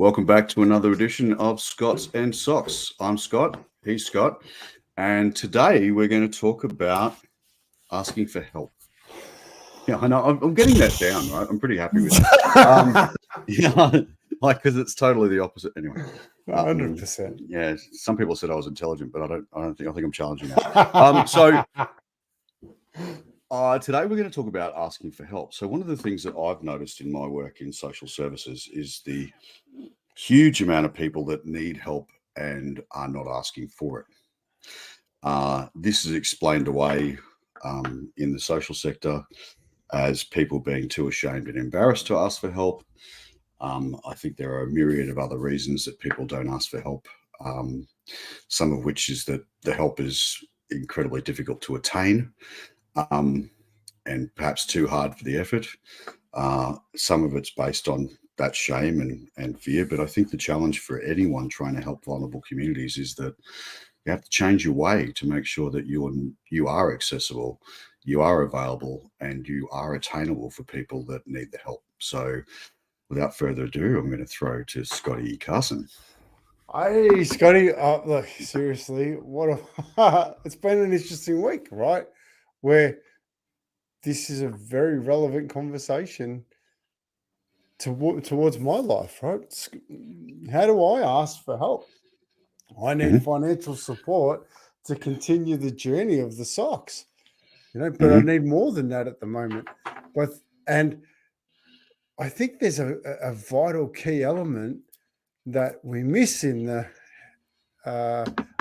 Welcome back to another edition of Scots and Socks. I'm Scott, he's Scott, and today we're going to talk about asking for help. Yeah, I know, I'm getting that down, right? I'm pretty happy with it. Yeah, because it's totally the opposite anyway. 100%. Yeah, some people said I was intelligent, but I think I'm challenging that. Today we're going to talk about asking for help. So one of the things that I've noticed in my work in social services is the huge amount of people that need help and are not asking for it. This is explained away in the social sector as people being too ashamed and embarrassed to ask for help. I think there are a myriad of other reasons that people don't ask for help, some of which is that the help is incredibly difficult to attain and perhaps too hard for the effort. Some of it's based on that shame and fear, but I think the challenge for anyone trying to help vulnerable communities is that you have to change your way to make sure that you are accessible, you are available, and you are attainable for people that need the help. So without further ado, I'm going to throw to Scotty Carson. Hey, Scotty. Look, seriously, it's been an interesting week, right? Where this is a very relevant conversation towards my life, right? How do I ask for help? I need financial support to continue the journey of the socks, but I need more than that at the moment. And I think there's a vital key element that we miss in the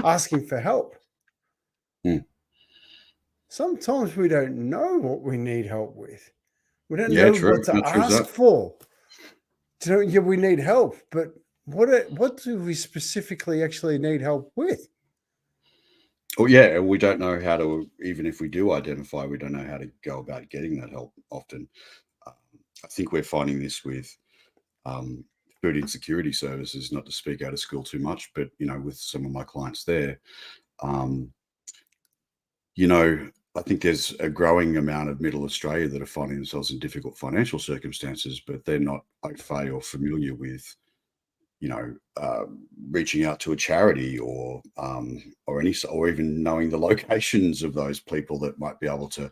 asking for help. Sometimes we don't know what we need help with. We don't know what to ask for. Yeah, we need help, but what do we specifically actually need help with? Oh, yeah, we don't know how to, even if we do identify, we don't know how to go about getting that help often. I think we're finding this with food insecurity services, not to speak out of school too much, but, with some of my clients there, I think there's a growing amount of middle Australia that are finding themselves in difficult financial circumstances, but they're not au fait or familiar with, reaching out to a charity or even knowing the locations of those people that might be able to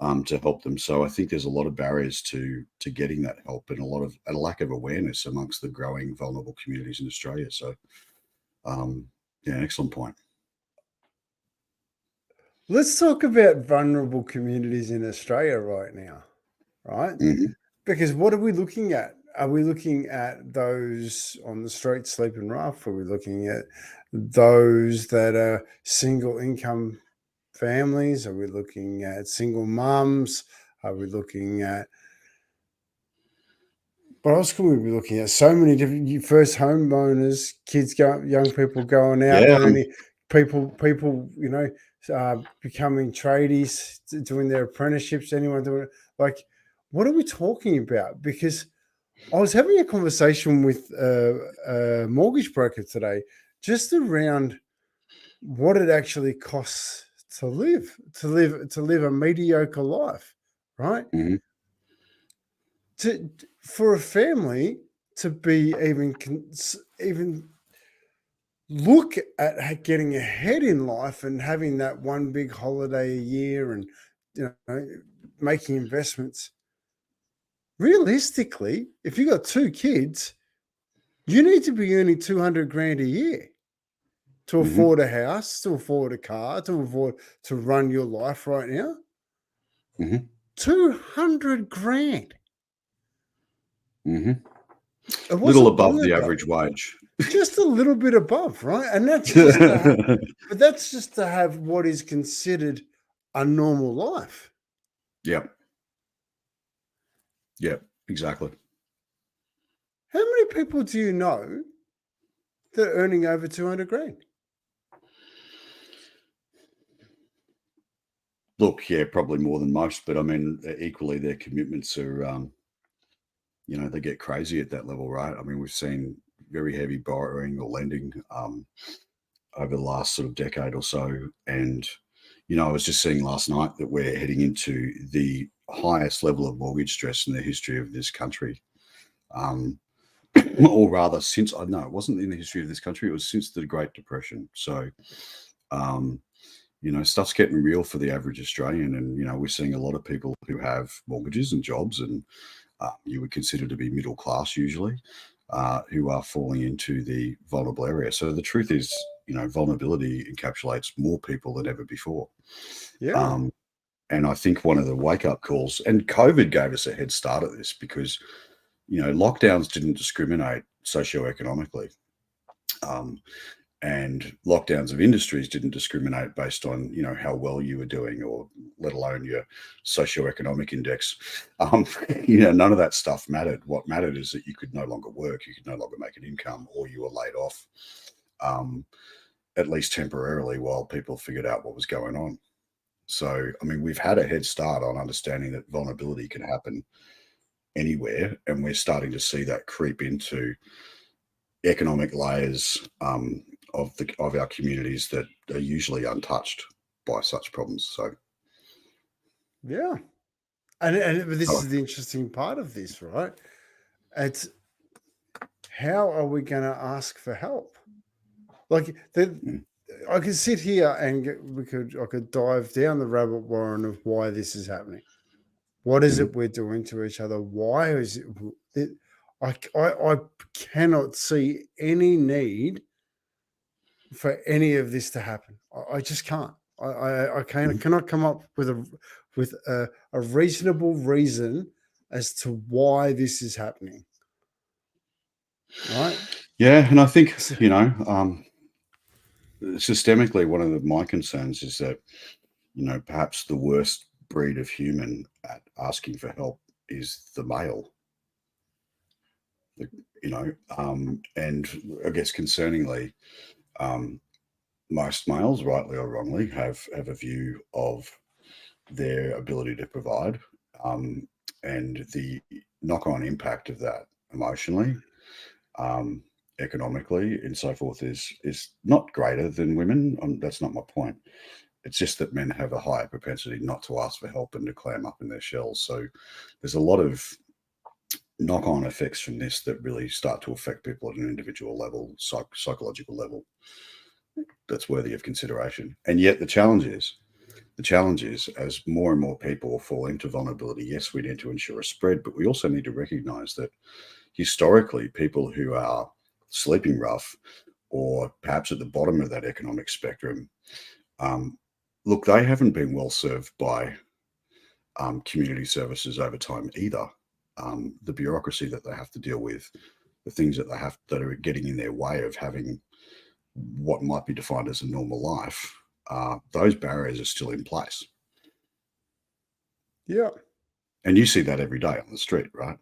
help them. So I think there's a lot of barriers to getting that help and a lack of awareness amongst the growing vulnerable communities in Australia. So, excellent point. Let's talk about vulnerable communities in Australia right now, right? Because what are we looking at? Are we looking at those on the street sleeping rough? Are we looking at those that are single income families? Are we looking at single mums? Are we looking at what else can we be looking at? So many different first homeowners, young people going out, people, becoming tradies, doing their apprenticeships. Anyone doing what are we talking about? Because I was having a conversation with a mortgage broker today, just around what it actually costs to live a mediocre life, right? For a family to be even look at getting ahead in life and having that one big holiday a year and making investments. Realistically, if you got two kids, you need to be earning 200 grand a year to afford a house, to afford a car, to run your life right now. 200 grand. Little above the average wage. Just a little bit above, right? And that's just to have what is considered a normal life. Yep, exactly. How many people do you know that are earning over 200 grand? Look, yeah, probably more than most, but I mean, equally their commitments are, they get crazy at that level, right? I mean, we've seen very heavy borrowing or lending over the last sort of decade or so. And, I was just seeing last night that we're heading into the highest level of mortgage stress in the history of this country. or rather, since I know it wasn't in the history of this country, it was since the Great Depression. So, um, stuff's getting real for the average Australian, and we're seeing a lot of people who have mortgages and jobs, and you would consider to be middle class usually, who are falling into the vulnerable area. So the truth is, vulnerability encapsulates more people than ever before. Yeah. And I think one of the wake up calls, and COVID gave us a head start at this because, lockdowns didn't discriminate socioeconomically. And lockdowns of industries didn't discriminate based on, how well you were doing, or let alone your socioeconomic index. None of that stuff mattered. What mattered is that you could no longer work, you could no longer make an income, or you were laid off, at least temporarily, while people figured out what was going on. So, we've had a head start on understanding that vulnerability can happen anywhere, and we're starting to see that creep into economic layers of our communities that are usually untouched by such problems. So, Yeah. And but this oh, is the interesting part of this, right? It's how are we going to ask for help? Like I could sit here and I could dive down the rabbit warren of why this is happening. What is it we're doing to each other? Why is it? I cannot see any need for any of this to happen. I just can't. I cannot come up with a reasonable reason as to why this is happening. Right? yeah, and I think systemically, one of my concerns is that perhaps the worst breed of human at asking for help is the male. And I guess concerningly, most males, rightly or wrongly, have a view of their ability to provide, and the knock-on impact of that emotionally, economically, and so forth is not greater than women. That's not my point. It's just that men have a higher propensity not to ask for help and to clam up in their shells. So there's a lot of knock-on effects from this that really start to affect people at an individual level, psychological level, that's worthy of consideration. And yet the challenge is, as more and more people fall into vulnerability, yes, we need to ensure a spread, but we also need to recognize that historically, people who are sleeping rough, or perhaps at the bottom of that economic spectrum, look, they haven't been well served by community services over time either. The bureaucracy that they have to deal with, the things that that are getting in their way of having what might be defined as a normal life, those barriers are still in place. Yeah. And you see that every day on the street, right?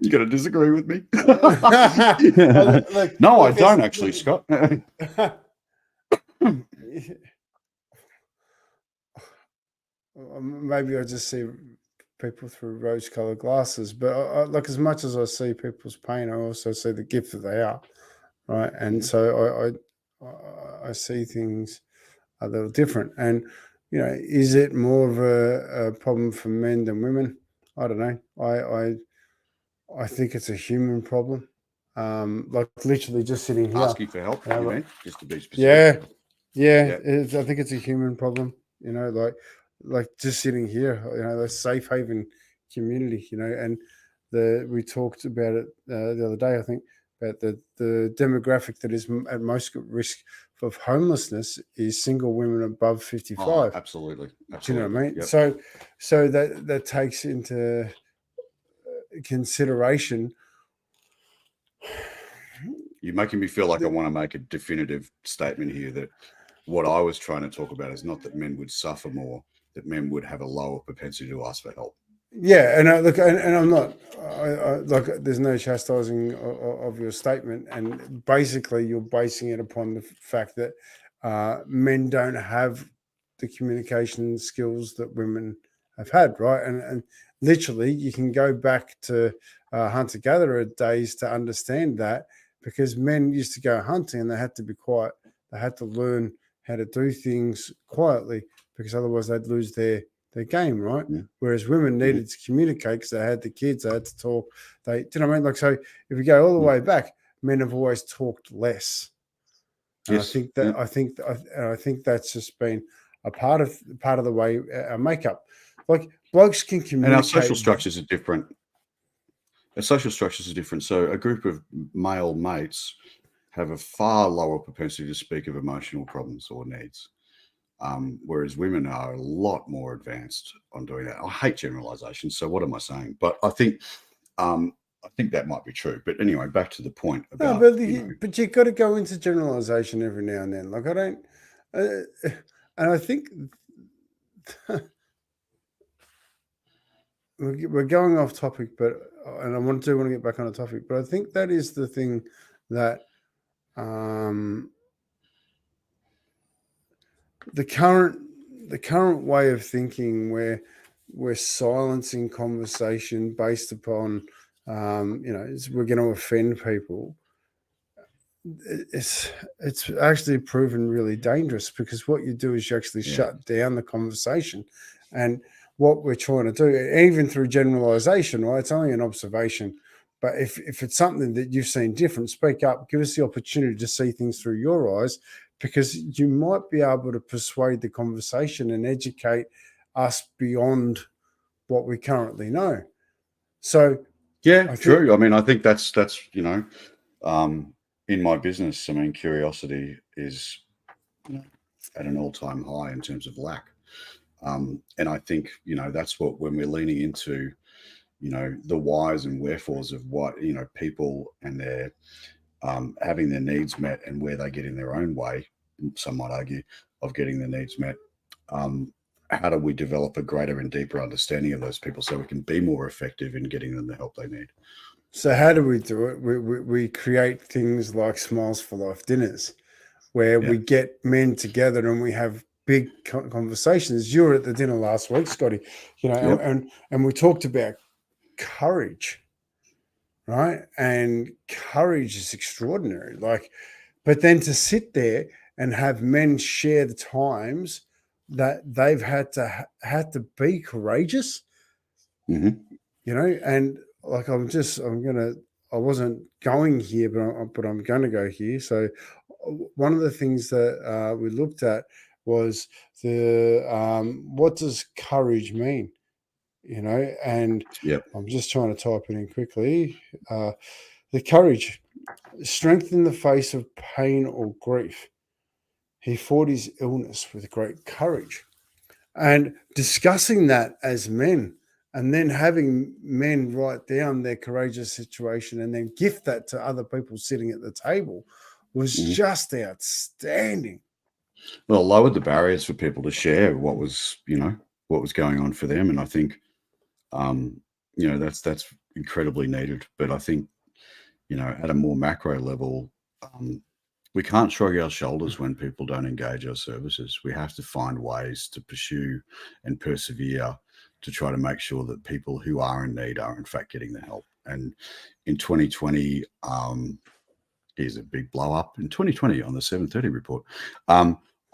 You got to disagree with me? No, I don't actually, Scott. Maybe I just see people through rose-colored glasses, but like, as much as I see people's pain, I also see the gift that they are, right? And so I see things a little different. And is it more of a problem for men than women? I don't know. I think it's a human problem. Like, literally just sitting here. Asking for help, you mean? Just to be specific. Yeah. I think it's a human problem. Like just sitting here. The safe haven community. And we talked about it the other day. I think about the demographic that is at most at risk of homelessness is single women above 55. Oh, absolutely. Do you know what I mean? Yep. So that takes into consideration. You're making me feel like I want to make a definitive statement here that what I was trying to talk about is not that men would suffer more, that men would have a lower propensity to ask for help. Yeah, and look, and I'm not like, there's no chastising of your statement, and basically you're basing it upon the fact that men don't have the communication skills that women have had, right? And literally, you can go back to hunter-gatherer days to understand that, because men used to go hunting and they had to be quiet. They had to learn how to do things quietly, because otherwise they'd lose their game, right? Yeah. Whereas women needed to communicate because they had the kids, they had to talk. Do you know what I mean? Like, so if we go all the way back, men have always talked less. And Yes. I think that's just been a part of the way our makeup. Like, blokes can communicate. And our social structures are different. Our social structures are different. So a group of male mates have a far lower propensity to speak of emotional problems or needs. Whereas women are a lot more advanced on doing that. I hate generalizations, so what am I saying? But I think that might be true. But anyway, back to the point about. No, but you've got to go into generalization every now and then. Like, I don't, and I think we're going off topic, and I want to get back on the topic. But I think that is the thing that the current way of thinking, where we're silencing conversation based upon we're going to offend people. It's actually proven really dangerous, because what you do is you actually shut down the conversation. And what we're trying to do, even through generalization, right? It's only an observation. But if it's something that you've seen different, speak up, give us the opportunity to see things through your eyes, because you might be able to persuade the conversation and educate us beyond what we currently know. So true. I mean, I think that's in my business, I mean, curiosity is at an all-time high in terms of lack. And I think, that's what, when we're leaning into, the whys and wherefores of what, people and their having their needs met, and where they get in their own way, some might argue, of getting their needs met. How do we develop a greater and deeper understanding of those people so we can be more effective in getting them the help they need? So how do we do it? We create things like Smiles for Life dinners, where we get men together and we have big conversations. You were at the dinner last week, Scotty, and we talked about courage, right? And courage is extraordinary. Like, but then to sit there and have men share the times that they've had to be courageous, Mm-hmm. and like, I wasn't going here, but I'm going to go here. So one of the things that we looked at was what does courage mean? And I'm just trying to type it in quickly. The courage, strength in the face of pain or grief. He fought his illness with great courage. And discussing that as men, and then having men write down their courageous situation and then gift that to other people sitting at the table was just outstanding. Well, it lowered the barriers for people to share what was going on for them. And I think, that's incredibly needed. But I think, at a more macro level, we can't shrug our shoulders when people don't engage our services. We have to find ways to pursue and persevere to try to make sure that people who are in need are in fact getting the help. And in 2020, here's a big blow up. In 2020 on the 7:30 report,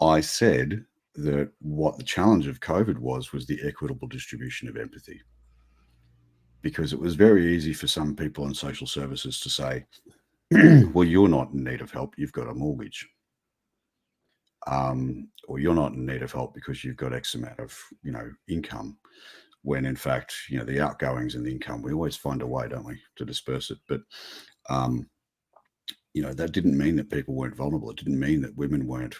I said that what the challenge of COVID was the equitable distribution of empathy. Because it was very easy for some people in social services to say, well, you're not in need of help, you've got a mortgage. Or you're not in need of help because you've got X amount of, income. When in fact, the outgoings and the income, we always find a way, don't we, to disperse it. But, that didn't mean that people weren't vulnerable. It didn't mean that women weren't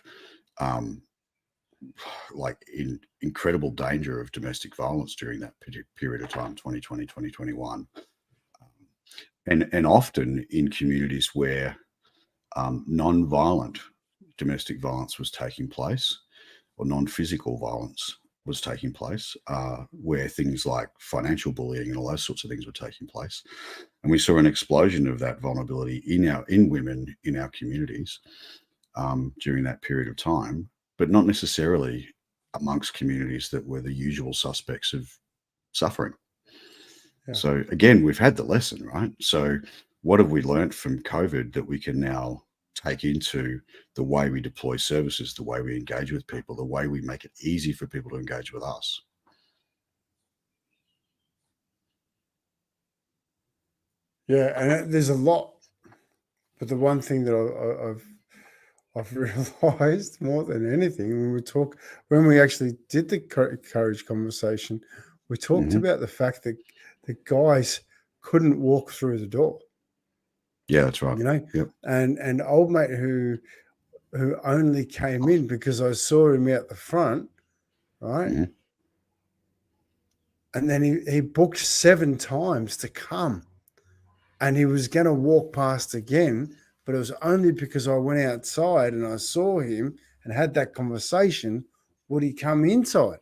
like in incredible danger of domestic violence during that period of time, 2020, 2021. And often in communities where non-violent domestic violence was taking place, or non-physical violence was taking place, where things like financial bullying and all those sorts of things were taking place. And we saw an explosion of that vulnerability in women in our communities during that period of time, but not necessarily amongst communities that were the usual suspects of suffering. Yeah. So again, we've had the lesson, right? So what have we learned from COVID that we can now take into the way we deploy services, the way we engage with people, the way we make it easy for people to engage with us. Yeah, and there's a lot, but the one thing that I've realized more than anything when we actually did the courage conversation, we talked Mhm. about the fact that the guys couldn't walk through the door, Yeah, that's right. you know, Yep. and old mate who only came in because I saw him out the front, right? Mhm. And then he booked 7 times to come, and he was going to walk past again, but it was only because I went outside and I saw him and had that conversation. Would he come inside?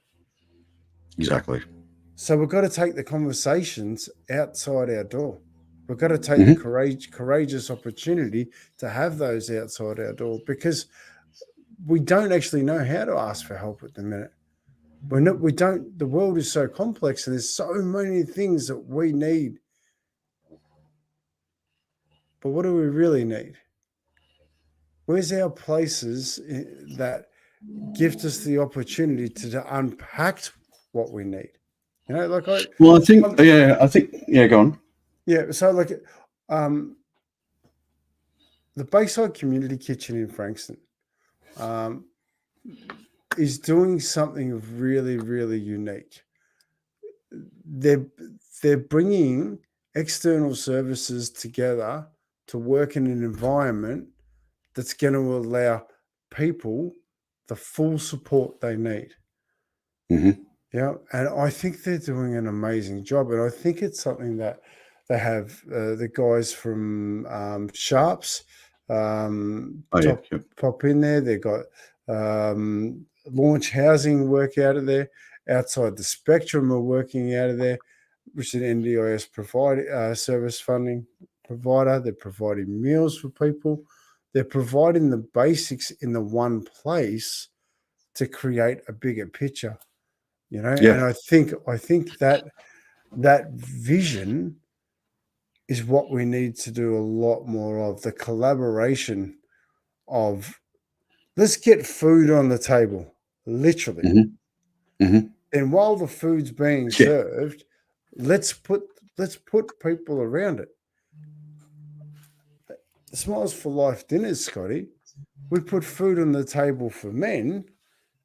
Exactly. So we've got to take the conversations outside our door. We've got to take the Mhm. courageous opportunity to have those outside our door, because we don't actually know how to ask for help at the minute. We don't. The world is so complex, and there's so many things that we need. But what do we really need? Where's our places that gift us the opportunity to unpack what we need? You know, like Well, yeah, go on. yeah. So like, um, the Bayside Community Kitchen in Frankston um, is doing something really, really unique. They're they're bringing external services together to work in an environment that's going to allow people the full support they need. Mhm. Yeah, and I think they're doing an amazing job, and I think it's something that they have the guys from Sharps Oh, yeah. Yep. pop in there. They've got Launch Housing work out of there. Outside the Spectrum are working out of there, which is an NDIS service funding provider. They're providing meals for people. They're providing the basics in the one place to create a bigger picture, you know. And Yeah. I think that vision is what we need to do a lot more of, the collaboration of, let's get food on the table, literally. Mhm. Mhm. And while the food's being Yeah. served, let's put people around it. The Smiles for Life dinners, Scotty, we put food on the table for men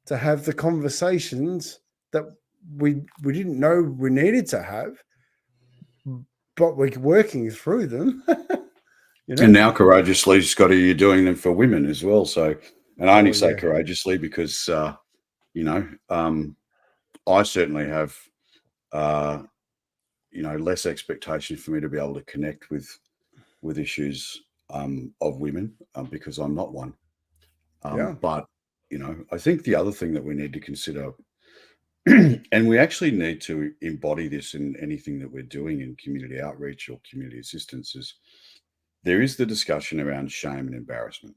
to have the conversations that we didn't know we needed to have, but we're working through them. You And know? now courageously, Scotty, you're doing them for women as well. So, and I only Oh say yeah, courageously because, you know, I certainly have, uh, less expectation for me to be able to connect with issues of women because I'm not one. yeah. But I think the other thing that we need to consider, and we actually need to embody this in anything that we're doing in community outreach or community assistance, is there is the discussion around shame and embarrassment.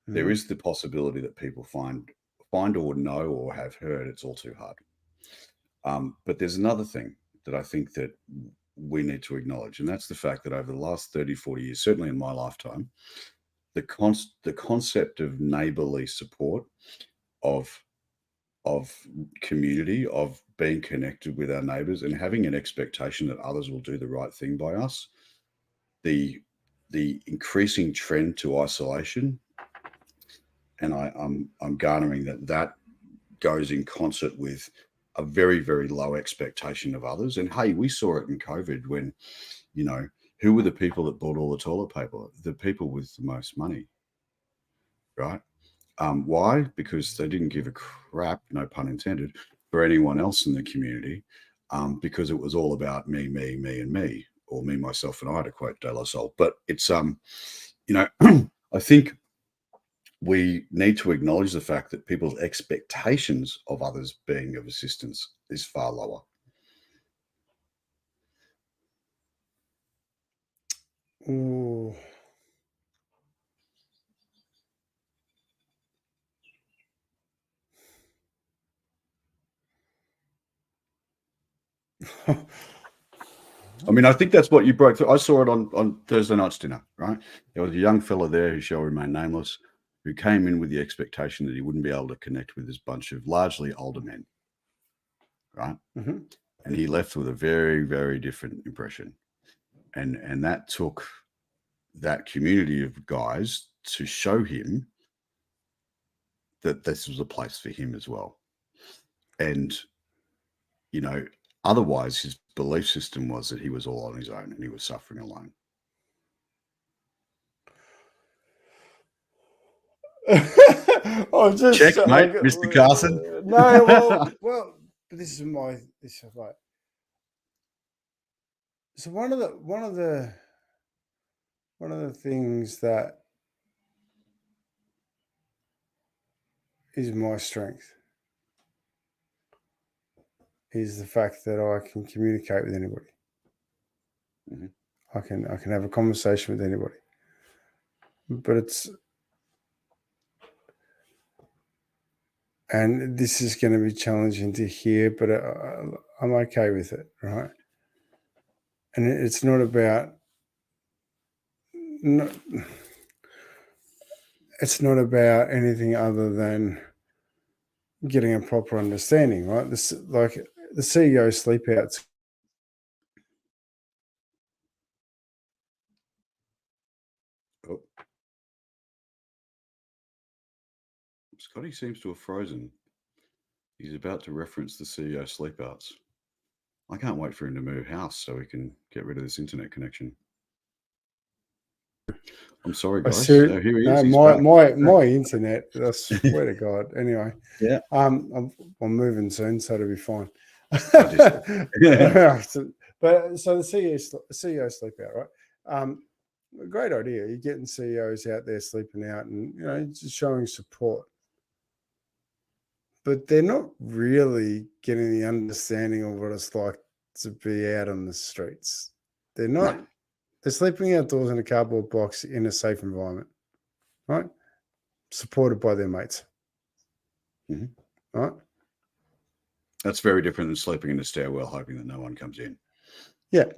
There Mhm. is the possibility that people find or know or have heard it's all too hard. But there's another thing that I think that we need to acknowledge, and that's the fact that over the last 30, 40 years, certainly in my lifetime, the concept of neighborly support, of of community, of being connected with our neighbors and having an expectation that others will do the right thing by us, the increasing trend to isolation, and I'm garnering that goes in concert with a very, very low expectation of others. And hey, we saw it in COVID when, who were the people that bought all the toilet paper? The people with the most money, right? Why? Because they didn't give a crap, no pun intended, for anyone else in the community, because it was all about me, me, me, and me, or me, myself, and I, to quote De La Soul. But it's, I think we need to acknowledge the fact that people's expectations of others being of assistance is far lower. Ooh. I mean, I think that's what you broke through. I saw it on Thursday night's dinner, right? There was a young fella there who shall remain nameless, who came in with the expectation that he wouldn't be able to connect with this bunch of largely older men, right? Mm-hmm. And he left with a very, very different impression. And that took that community of guys to show him that this was a place for him as well. And, you know, otherwise his belief system was that he was all on his own and he was suffering alone. I'm just Checkmate, Mr. Carson. No, well, this is like. So one of the things that is my strength is the fact that I can communicate with anybody. Mhm. I can have a conversation with anybody, but and this is going to be challenging to hear, but I'm okay with it, right? And it's not about it's not about anything other than getting a proper understanding, right? This, like the CEO sleep outs. Oh. Scotty seems to have frozen. He's about to reference the CEO sleep outs. I can't wait for him to move house so we can get rid of this internet connection. I'm sorry, guys. Here he is. No, my internet. I swear to God. Anyway, yeah. I'm moving soon, so it'll be fine. So the CEO sleep out, right? Great idea. You're getting CEOs out there sleeping out, and just showing support. But they're not really getting the understanding of what it's like to be out on the streets. They're not. No. They're sleeping outdoors in a cardboard box in a safe environment, right? Supported by their mates, right? That's very different than sleeping in a stairwell, hoping that no one comes in. Yeah,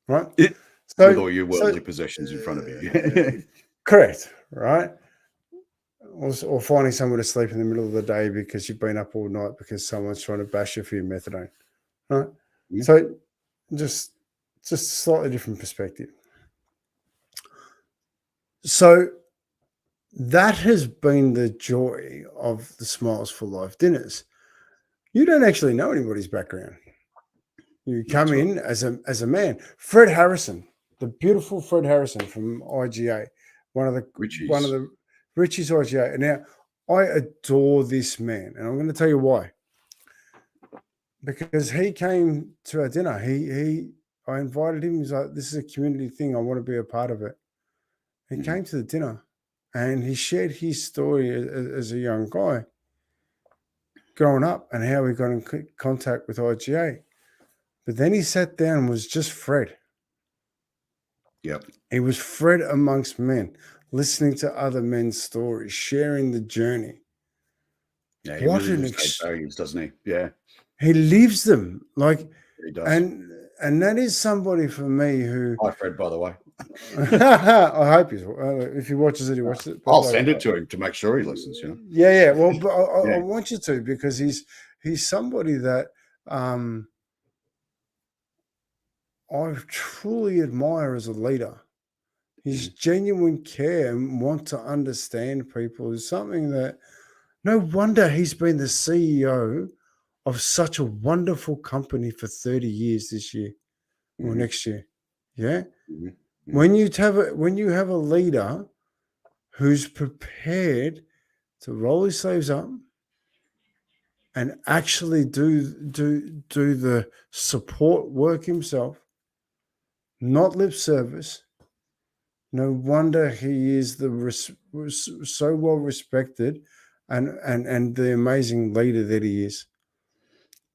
right. With all your worldly possessions in front of you. Correct, right? Or finding somewhere to sleep in the middle of the day because you've been up all night because someone's trying to bash you for your methadone, right? Yeah. So just a slightly different perspective. So that has been the joy of the Smiles for Life dinners. You don't actually know anybody's background. You come in as a man. Fred Harrison, the beautiful Fred Harrison from IGA, one of the Richie's IGA. And now I adore this man, and I'm going to tell you why. Because he came to our dinner. I invited him. He's like, "This is a community thing. I want to be a part of it." He came to the dinner, and he shared his story as a young guy growing up and how he got in contact with IGA. But then he sat down and was just Fred. Yep. He was Fred amongst men, listening to other men's stories, sharing the journey. Yeah, he really lives values, doesn't he? Yeah. He lives them. Like, he does. And that is somebody for me who... Hi, Fred, by the way. I hope he's... if he watches it, he watches it. I'll send it to him to make sure he listens, Yeah. Well, but I want you to, because he's somebody that... I truly admire as a leader. His genuine care and want to understand people is something that, no wonder he's been the CEO of such a wonderful company for 30 years this year or next year. Yeah. When you have a leader who's prepared to roll his sleeves up and actually do the support work himself, not lip service. No wonder he is so well respected and the amazing leader that he is.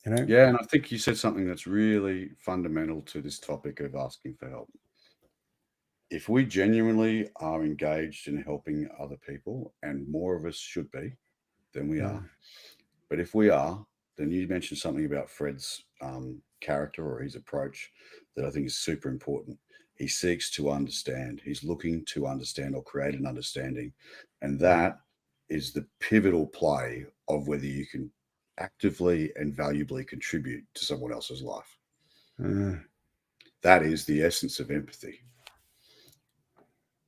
Yeah, and I think you said something that's really fundamental to this topic of asking for help. If we genuinely are engaged in helping other people, and more of us should be than we are, but if we are, then you mentioned something about Fred's character or his approach that I think is super important. He seeks to understand. He's looking to understand or create an understanding. And that is the pivotal play of whether you can actively and valuably contribute to someone else's life. That is the essence of empathy,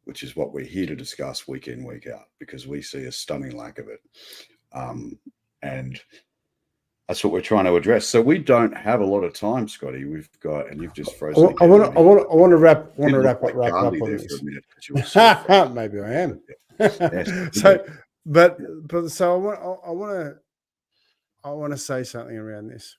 which is what we're here to discuss week in, week out, because we see a stunning lack of it. And that's what we're trying to address. So we don't have a lot of time, Scotty. We've got, and you've just frozen. I want to wrap up on there this. for a minute, you were so maybe I am. Yes. So I want to say something around this.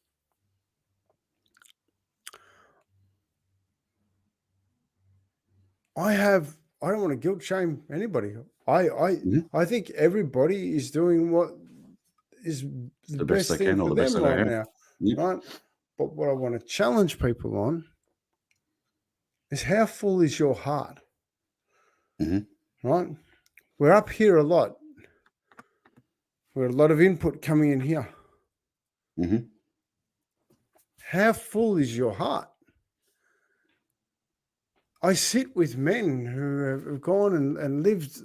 I don't want to guilt shame anybody. I think everybody is doing what is the best thing for them right now, right? But what I want to challenge people on is how full is your heart, right? We're up here a lot. We're a lot of input coming in here. How full is your heart? I sit with men who have gone and lived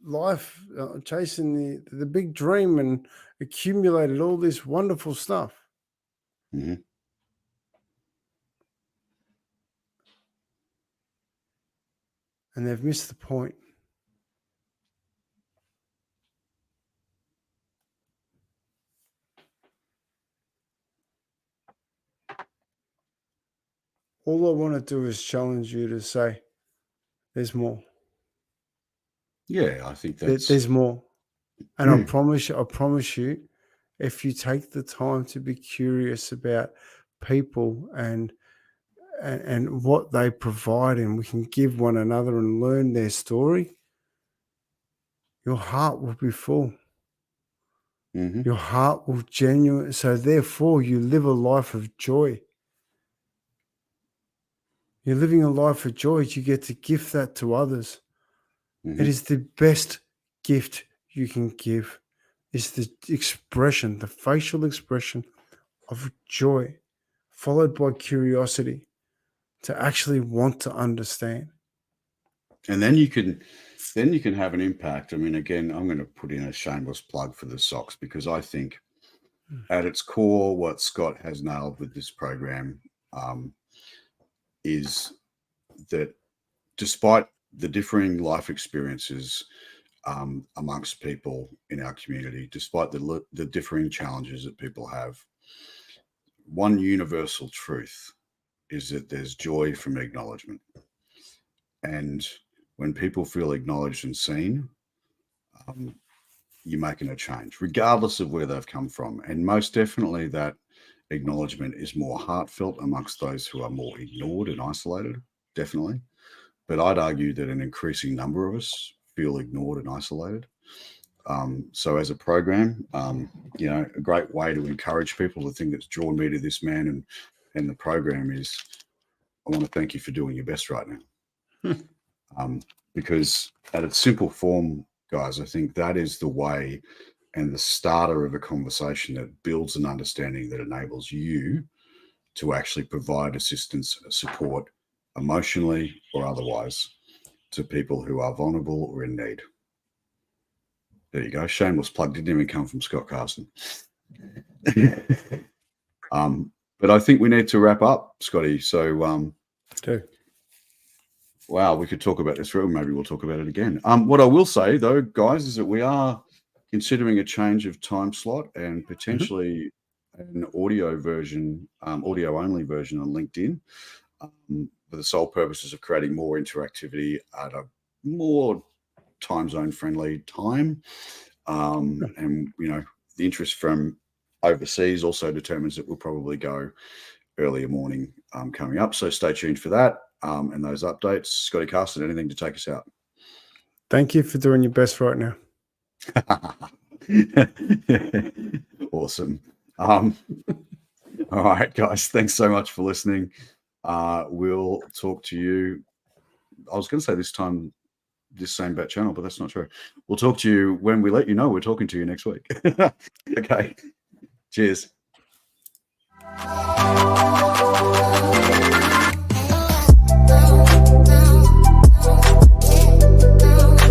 life chasing the big dream and accumulated all this wonderful stuff. And they've missed the point. All I want to do is challenge you to say, there's more. Yeah, I think there's more. And I promise you, if you take the time to be curious about people and what they provide, and we can give one another and learn their story, your heart will be full. Your heart will genuinely. So therefore, you live a life of joy. You're living a life of joy. You get to gift that to others. It is the best gift you can give. It's the expression, the facial expression of joy, followed by curiosity to actually want to understand. And then you can have an impact. I mean, again, I'm going to put in a shameless plug for the socks, because I think at its core, what Scott has nailed with this program is that despite the differing life experiences amongst people in our community, despite the differing challenges that people have, one universal truth is that there's joy from acknowledgement. And when people feel acknowledged and seen, you're making a change, regardless of where they've come from. And most definitely that acknowledgement is more heartfelt amongst those who are more ignored and isolated, definitely. But I'd argue that an increasing number of us feel ignored and isolated. So as a program, a great way to encourage people, the thing that's drawn me to this man and the program is, I want to thank you for doing your best right now. Because at its simple form, guys, I think that is the way and the starter of a conversation that builds an understanding that enables you to actually provide assistance, support, emotionally or otherwise, to people who are vulnerable or in need. There you go. Shameless plug. Didn't even come from Scott Carson. But I think we need to wrap up, Scotty. So, wow, we could talk about this room. Maybe we'll talk about it again. What I will say, though, guys, is that we are considering a change of time slot and potentially an audio version, audio-only version on LinkedIn, for the sole purposes of creating more interactivity at a more time zone friendly time. And, the interest from overseas also determines that we'll probably go earlier morning coming up. So stay tuned for that and those updates. Scotty Carson, anything to take us out? Thank you for doing your best right now. Awesome. All right, guys. Thanks so much for listening. We'll talk to you. I was going to say this time, this same bat channel, but that's not true. We'll talk to you when we let you know we're talking to you next week. Okay. Cheers.